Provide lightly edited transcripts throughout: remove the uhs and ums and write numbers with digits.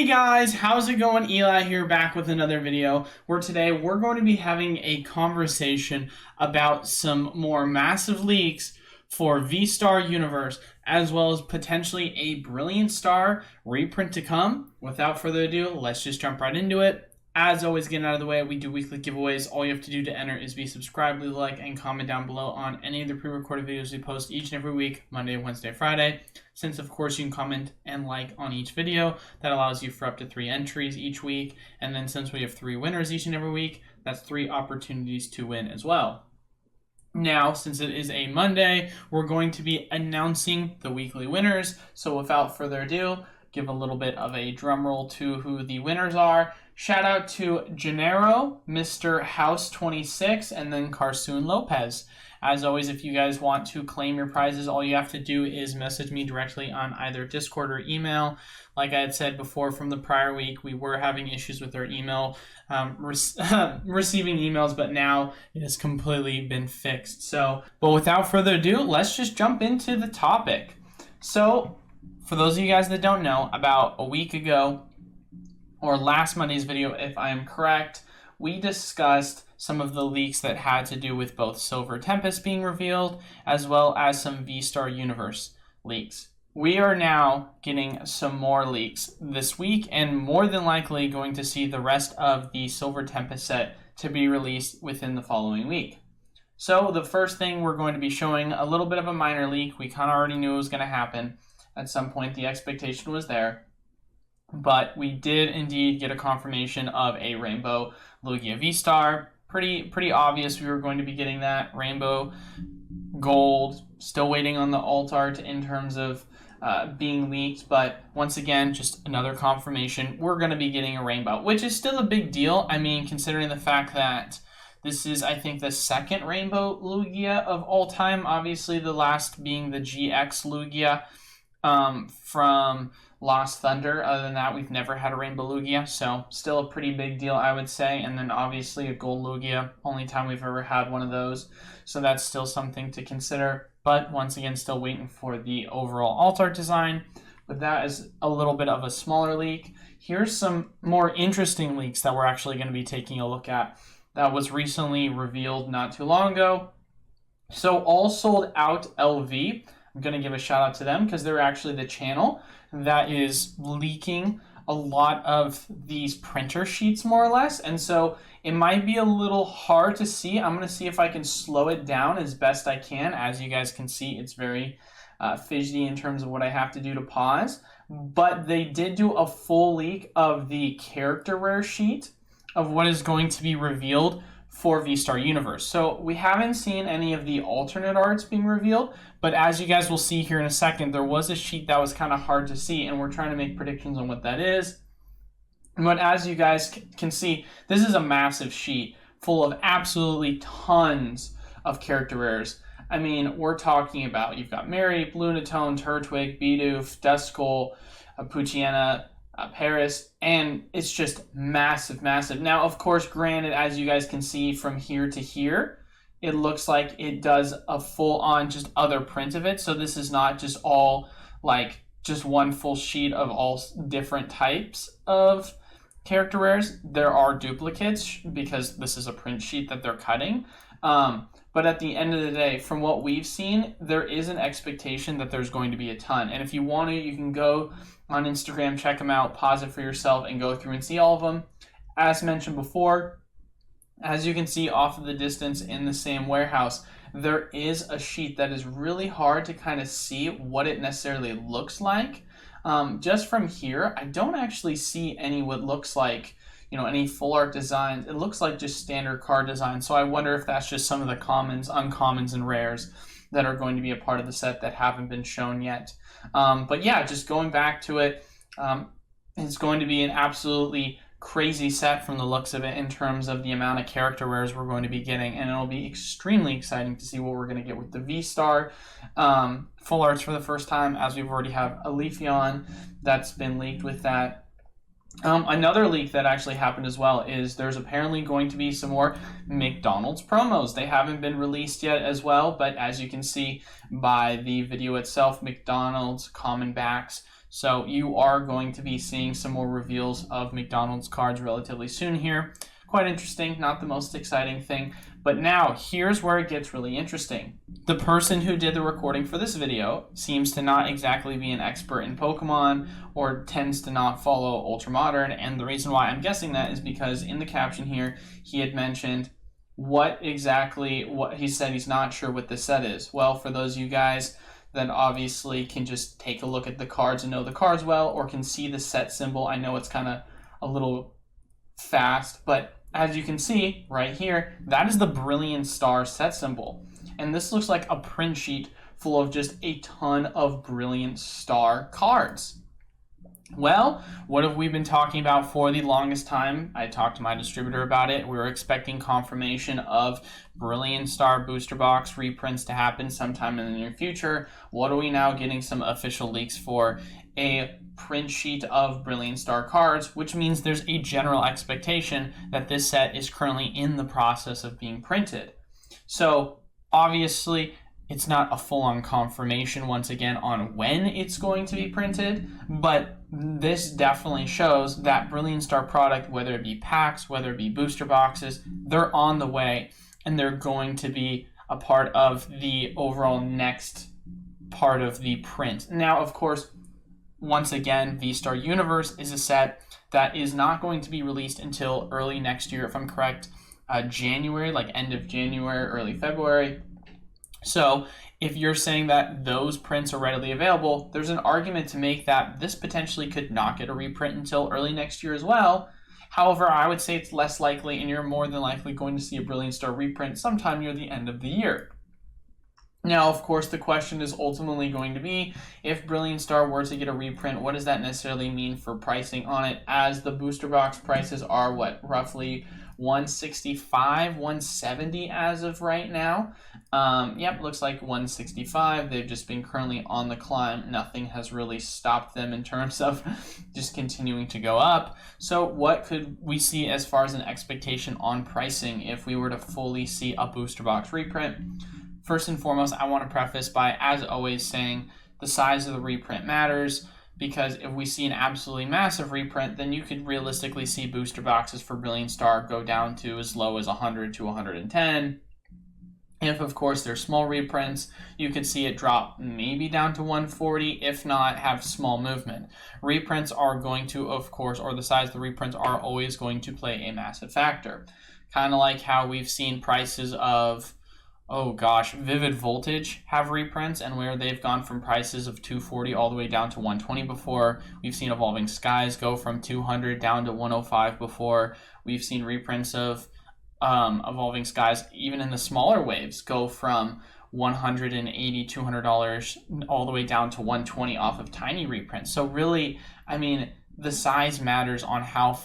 Hey guys, how's it going? Eli here, back with another video where today we're going to be having a conversation about some more massive leaks for Vstar Universe, as well as potentially a Brilliant Star reprint to come. Without further ado, let's just jump right into it. As always, getting out of the way, we do weekly giveaways. All you have to do to enter is be subscribed, leave a like, and comment down below on any of the pre-recorded videos we post each and every week, Monday, Wednesday, Friday. Since, of course, you can comment and like on each video, that allows you for up to 3 entries each week. And then since we have 3 winners each and every week, that's 3 opportunities to win as well. Now, since it is a Monday, we're going to be announcing the weekly winners. So without further ado, give a little bit of a drum roll to who the winners are. Shout out to Gennaro, Mr. House 26, and then Carsoon Lopez. As always, if you guys want to claim your prizes, all you have to do is message me directly on either Discord or email. Like I had said before from the prior week, we were having issues with our email, receiving emails, but now it has completely been fixed. But without further ado, let's just jump into the topic. So, for those of you guys that don't know, about a week ago, or last Monday's video, if I am correct, we discussed some of the leaks that had to do with both Silver Tempest being revealed, as well as some Vstar Universe leaks. We are now getting some more leaks this week, and more than likely going to see the rest of the Silver Tempest set to be released within the following week. So the first thing we're going to be showing a little bit of a minor leak. We kind of already knew it was going to happen at some point. The expectation was there. But we did indeed get a confirmation of a Rainbow Lugia V-Star. Pretty obvious we were going to be getting that. Rainbow Gold, still waiting on the alt art in terms of being leaked. But once again, just another confirmation. We're going to be getting a Rainbow, which is still a big deal. I mean, considering the fact that this is, I think, the second Rainbow Lugia of all time. Obviously, the last being the GX Lugia from Lost Thunder. Other than that, we've never had a Rainbow Lugia, so still a pretty big deal, I would say. And then obviously a Gold Lugia, only time we've ever had one of those, so that's still something to consider. But once again, still waiting for the overall alt art design. But that is a little bit of a smaller leak. Here's some more interesting leaks that we're actually going to be taking a look at that was recently revealed not too long ago. So All Sold Out LV, I'm going to give a shout out to them because they're actually the channel that is leaking a lot of these printer sheets, more or less. And so it might be a little hard to see. I'm going to see if I can slow it down as best I can. As you guys can see, it's very fidgety in terms of what I have to do to pause. But they did do a full leak of the character rare sheet of what is going to be revealed for Vstar Universe. So we haven't seen any of the alternate arts being revealed, but as you guys will see here in a second, there was a sheet that was kind of hard to see, and we're trying to make predictions on what that is. But as you guys can see, this is a massive sheet full of absolutely tons of character rares. I mean, we're talking about, you've got Mary, Lunatone, Turtwig, Bidoof, Duskull, Poochyena, Paris, and it's just massive. Now, of course, granted, as you guys can see from here to here, it looks like it does a full-on just other print of it. So this is not just all like just one full sheet of all different types of character rares. There are duplicates because this is a print sheet that they're cutting. But at the end of the day, from what we've seen, there is an expectation that there's going to be a ton. And if you want to, you can go on Instagram, check them out, pause it for yourself, and go through and see all of them. As mentioned before, as you can see off of the distance in the same warehouse, there is a sheet that is really hard to kind of see what it necessarily looks like. Just from here, I don't actually see any what looks like, any full art designs. It looks like just standard card design. So I wonder if that's just some of the commons, uncommons, and rares that are going to be a part of the set that haven't been shown yet. But yeah, just going back to it, it's going to be an absolutely crazy set from the looks of it in terms of the amount of character rares we're going to be getting, and it'll be extremely exciting to see what we're going to get with the V-Star full arts for the first time, as we've already have a Leafeon that's been leaked with that. Another leak that actually happened as well is there's apparently going to be some more McDonald's promos. They haven't been released yet as well, but as you can see by the video itself, McDonald's common backs So you are going to be seeing some more reveals of McDonald's cards relatively soon here. Quite interesting, not the most exciting thing. But now, here's where it gets really interesting. The person who did the recording for this video seems to not exactly be an expert in Pokemon or tends to not follow Ultra Modern, and the reason why I'm guessing that is because in the caption here, he had mentioned what he said he's not sure what this set is. Well, for those of you guys that obviously can just take a look at the cards and know the cards well, or can see the set symbol, I know it's kind of a little fast, but as you can see right here, that is the Brilliant Star set symbol. And this looks like a print sheet full of just a ton of Brilliant Star cards. Well, what have we been talking about for the longest time? I talked to my distributor about it. We were expecting confirmation of Brilliant Star booster box reprints to happen sometime in the near future. What are we now getting some official leaks for? A print sheet of Brilliant Star cards, which means there's a general expectation that this set is currently in the process of being printed. So obviously it's not a full-on confirmation once again on when it's going to be printed, but this definitely shows that Brilliant Star product, whether it be packs, whether it be booster boxes, they're on the way and they're going to be a part of the overall next part of the print. Now, of course, once again, Vstar Universe is a set that is not going to be released until early next year, if I'm correct, January, like end of January, early February. So if you're saying that those prints are readily available, there's an argument to make that this potentially could not get a reprint until early next year as well. However, I would say it's less likely, and you're more than likely going to see a Brilliant Star reprint sometime near the end of the year. Now, of course, the question is ultimately going to be, if Brilliant Star were to get a reprint, what does that necessarily mean for pricing on it, as the booster box prices are, roughly $165, $170 as of right now. Yep, looks like $165. They've just been currently on the climb. Nothing has really stopped them in terms of just continuing to go up. So what could we see as far as an expectation on pricing if we were to fully see a booster box reprint? First and foremost, I want to preface by, as always, saying the size of the reprint matters, because if we see an absolutely massive reprint, then you could realistically see booster boxes for Brilliant Star go down to as low as 100 to 110. If, of course, they're small reprints, you could see it drop maybe down to 140, if not have small movement. Reprints are going to, of course, or the size of the reprints are always going to play a massive factor. Kind of like how we've seen prices of Vivid Voltage have reprints, and where they've gone from prices of $240 all the way down to $120 before. We've seen Evolving Skies go from $200 down to $105 before. We've seen reprints of Evolving Skies, even in the smaller waves, go from $180, $200 all the way down to $120 off of tiny reprints. So really, I mean, the size matters on how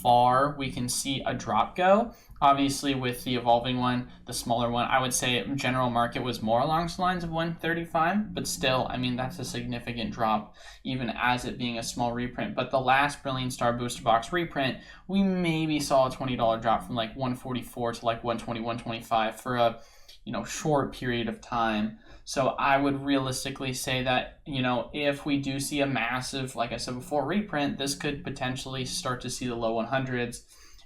far we can see a drop go. Obviously, with the evolving one, the smaller one, I would say general market was more along the lines of 135, but still, I mean, that's a significant drop, even as it being a small reprint. But the last Brilliant Star booster box reprint, we maybe saw a $20 drop from like 144 to like 120, 125 for a short period of time. So I would realistically say that, if we do see a massive, like I said before, reprint, this could potentially start to see the low 100s.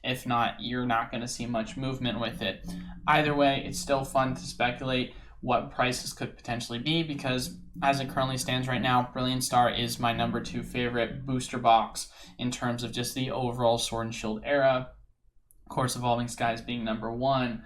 If not, you're not going to see much movement with it. Either way, it's still fun to speculate what prices could potentially be, because as it currently stands right now, Brilliant Star is my number 2 favorite booster box in terms of just the overall Sword and Shield era. Of course, Evolving Skies being number 1.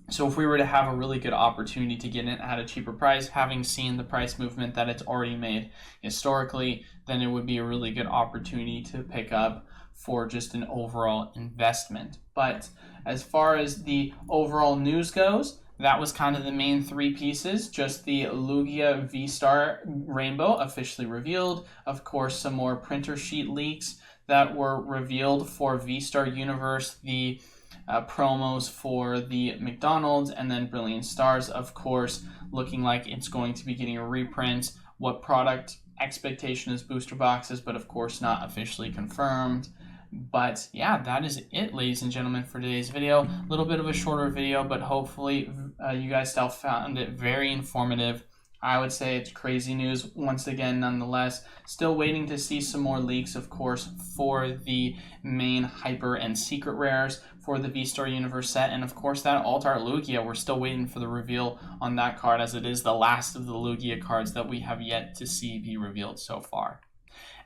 So if we were to have a really good opportunity to get in at a cheaper price, having seen the price movement that it's already made historically, then it would be a really good opportunity to pick up for just an overall investment. But as far as the overall news goes, that was kind of the main 3 pieces. Just the Lugia Vstar Rainbow officially revealed. Of course, some more printer sheet leaks that were revealed for Vstar Universe, the promos for the McDonald's, and then Brilliant Stars, of course, looking like it's going to be getting a reprint. What product expectation is booster boxes, but of course not officially confirmed. But yeah, that is it, ladies and gentlemen, for today's video. A little bit of a shorter video, but hopefully you guys still found it very informative. I would say it's crazy news once again, nonetheless. Still waiting to see some more leaks, of course, for the main hyper and secret rares for the Vstar Universe set. And of course, that Alt-Art Lugia, we're still waiting for the reveal on that card, as it is the last of the Lugia cards that we have yet to see be revealed so far.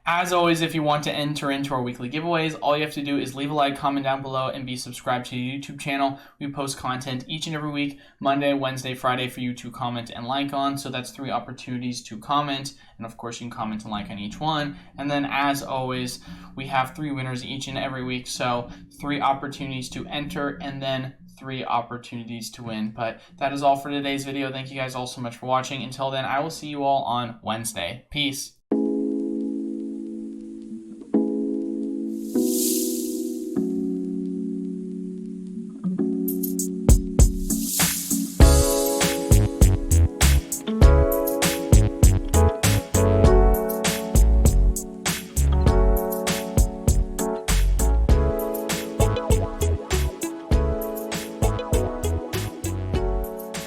As always, if you want to enter into our weekly giveaways, all you have to do is leave a like, comment down below, and be subscribed to the YouTube channel. We post content each and every week, Monday, Wednesday, Friday, for you to comment and like on. So that's 3 opportunities to comment. And of course, you can comment and like on each one. And then as always, we have 3 winners each and every week. So 3 opportunities to enter, and then 3 opportunities to win. But that is all for today's video. Thank you guys all so much for watching. Until then, I will see you all on Wednesday. Peace.